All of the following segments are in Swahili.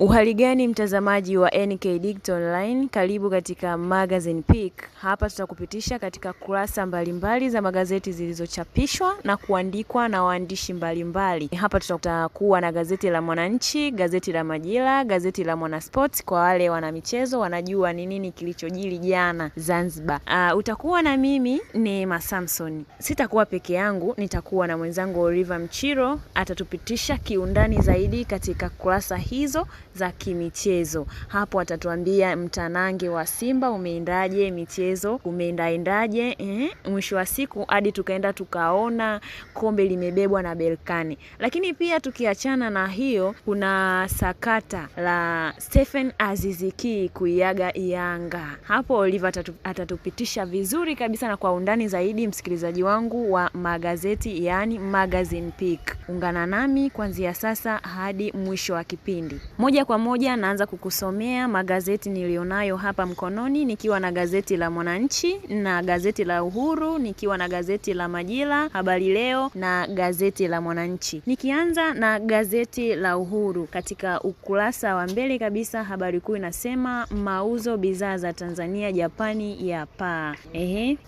Uhali gani mtazamaji wa NK Digital Online, karibu katika Magazine Pick. Hapa tutakupitisha katika kurasa mbalimbali za magazeti zilizochapishwa na kuandikwa na waandishi mbalimbali. Hapa tutakuwa na gazeti la Mwananchi, gazeti la Majira, gazeti la Mwanasport kwa wale wana michezo wanajua ni nini kilichojiri jana Zanzibar. Utakuwa na mimi Neema Samson. Sitakuwa peke yangu, nitakuwa na mwenzangu Oliver Mchiro, atatupitisha kiundani zaidi katika kurasa hizo za kimichezo. Hapo atatuambia mtanange wa Simba umeendaje, michezo umeendaje, mwisho wa siku hadi tukaenda tukaona kombe limebebwa na Berkane. Lakini pia tukiachana na hiyo, kuna sakata la Stephen Aziz Ki kuiaga Yanga. Hapo Oliver atatupitisha vizuri kabisa na kwa undani zaidi, msikilizaji wangu wa magazeti, yani Magazine Pick. Ungana nami kuanzia sasa hadi mwisho wa kipindi. Moja kwa moja naanza kukusomea magazeti nilionayo hapa mkononi, nikiwa na gazeti la Mwananchi na gazeti la Uhuru, nikiwa na gazeti la Majira, Habari Leo na gazeti la Mwananchi. Nikianza na gazeti la Uhuru, katika ukurasa wa mbele kabisa habari kuu inasema mauzo bidhaa za Tanzania Japani ya paa.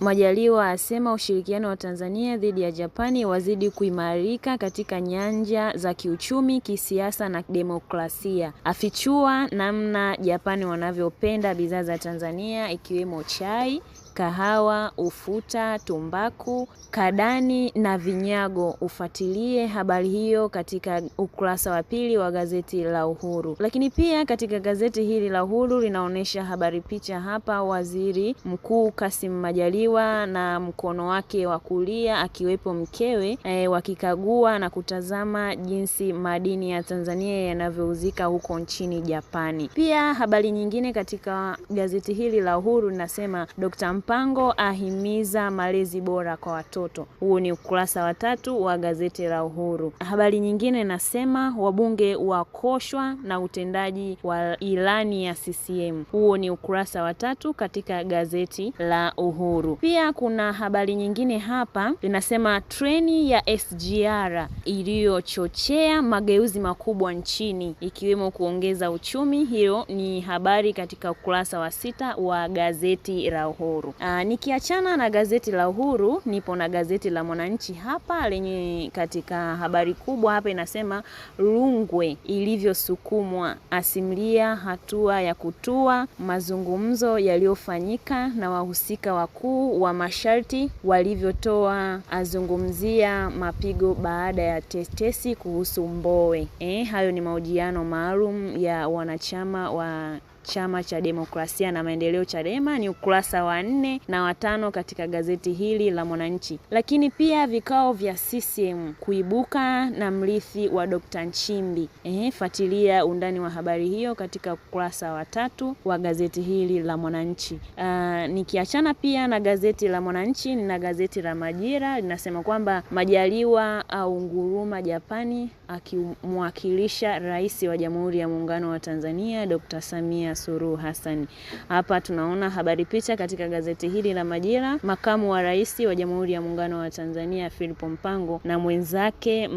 Majaliwa asema ushirikiano wa Tanzania dhidi ya Japani wazidi kuimarika katika nyanja za kiuchumi, kisiasa na demokrasia. Afichua namna Japani wanavyopenda bidhaa za Tanzania ikiwemo chai, kahawa, ufuta, tumbaku, kadani na vinyago. Ufuatilie habari hiyo katika ukurasa wa pili wa gazeti la Uhuru. Lakini pia katika gazeti hili la Uhuru linaonesha habari picha hapa, Waziri Mkuu Kassim Majaliwa na mkono wake wa kulia akiwepo mkewe wakikagua na kutazama jinsi madini ya Tanzania yanavyouzika huko nchini Japani. Pia habari nyingine katika gazeti hili la Uhuru linasema Dr. Mpango ahimiza malezi bora kwa watoto. Huo ni ukurasa wa 3 wa gazeti la Uhuru. Habari nyingine inasema wabunge wakoshwa na utendaji wa ilani ya CCM. Huo ni ukurasa wa 3 katika gazeti la Uhuru. Pia kuna habari nyingine hapa linasema treni ya SGR iliyochochea mageuzi makubwa nchini ikiwemo kuongeza uchumi. Hiyo ni habari katika ukurasa wa 6 wa gazeti la Uhuru. Nikiachana na gazeti la Uhuru, nipo na gazeti la Mwananchi hapa lenye katika habari kubwa hapa inasema Rungwe ilivyosukumwa, asimulia hatua ya kutua, mazungumzo yaliyofanyika na wahusika wakuu wa masharti walivyotoa, azungumzia mapigo baada ya tetesi kuhusu Mbowe. Hayo ni mahojiano maalum ya wanachama wa Chama cha Demokrasia na Maendeleo Chadema, ni ukurasa wa 4 na wa 5 katika gazeti hili la Mwananchi. Lakini pia vikao vya CCM kuibuka na mrithi wa Dr. Nchimbi. Fuatilia undani wa habari hiyo katika ukurasa wa 3 wa gazeti hili la Mwananchi. Nikiachana pia na gazeti la Mwananchi na gazeti la Majira linasema kwamba Majaliwa au nguruma Japani akimwakilisha Rais wa Jamhuri ya Muungano wa Tanzania Dr. Samia Suluhu Hassan. Hapa tunaona habari picha katika gazeti hili la Majira, makamu wa rais wa Jamhuri ya Muungano wa Tanzania Philip Mpango na mwenzake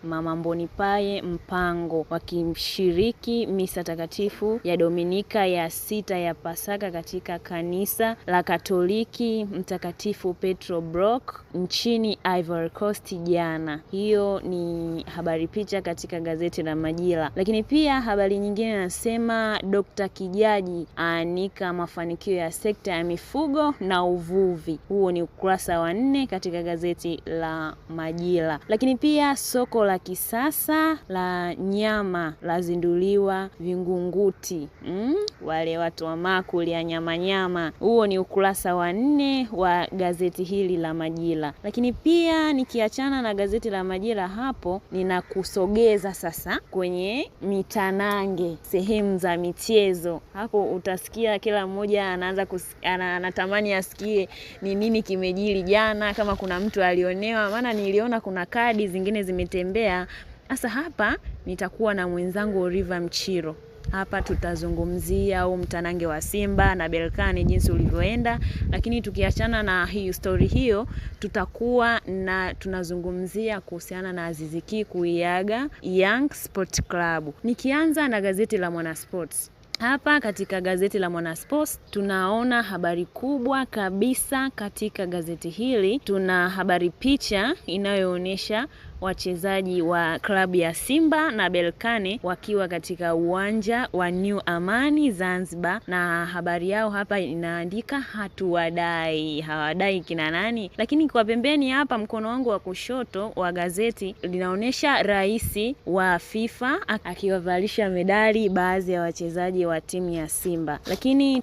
mama Mbonipaye Mpango wakimshiriki misa takatifu ya Dominika ya 6 ya Pasaka katika kanisa la Katoliki Mtakatifu Petro Brock nchini Ivory Coast jana. Hiyo ni habari picha katika gazeti la Majira. Lakini pia habari nyingine nasema Dr. Kijaji aanika mafanikio ya sekta ya mifugo na uvuvi. Huo ni ukurasa wa 4 katika gazeti la Majira. Lakini pia soko la kisasa la nyama lazinduliwa Vingunguti. Wale watu wa makuli ya nyama. Huo ni ukurasa wa 4 wa gazeti hili la Majira. Lakini pia nikiachana na gazeti la Majira hapo, ninakusogeza sasa kwenye mitanange, sehemu za michezo. Hapo utasikia kila mmoja anaanza anatamani asikie ni nini kimejiri jana, kama kuna mtu alionewa, maana niliona kuna kadi zingine zimetembea. Sasa hapa nitakuwa na mwenzangu Oliver Mchiro. Hapa tutazungumzia mtanange wa Simba na Berkane jinsi ulivyoenda, lakini tukiachana na hii story hiyo, tutakuwa na tunazungumzia kuhusiana na Aziz Ki kuiaga Young Sport Club. Nikianza na gazeti la Mwanasports. Hapa katika gazeti la Mwanasports tunaona habari kubwa kabisa. Katika gazeti hili tuna habari picha inayoonyesha wachezaji wa klabu ya Simba na Berkane wakiwa katika uwanja wa New Amani Zanzibar, na habari yao hapa inaandika hatuwadai. Hawadai kina nani? Lakini kwa pembeni hapa mkono wangu wa kushoto wa gazeti linaonyesha rais wa FIFA akiwavalisha medali baadhi ya wachezaji wa timu ya Simba. Lakini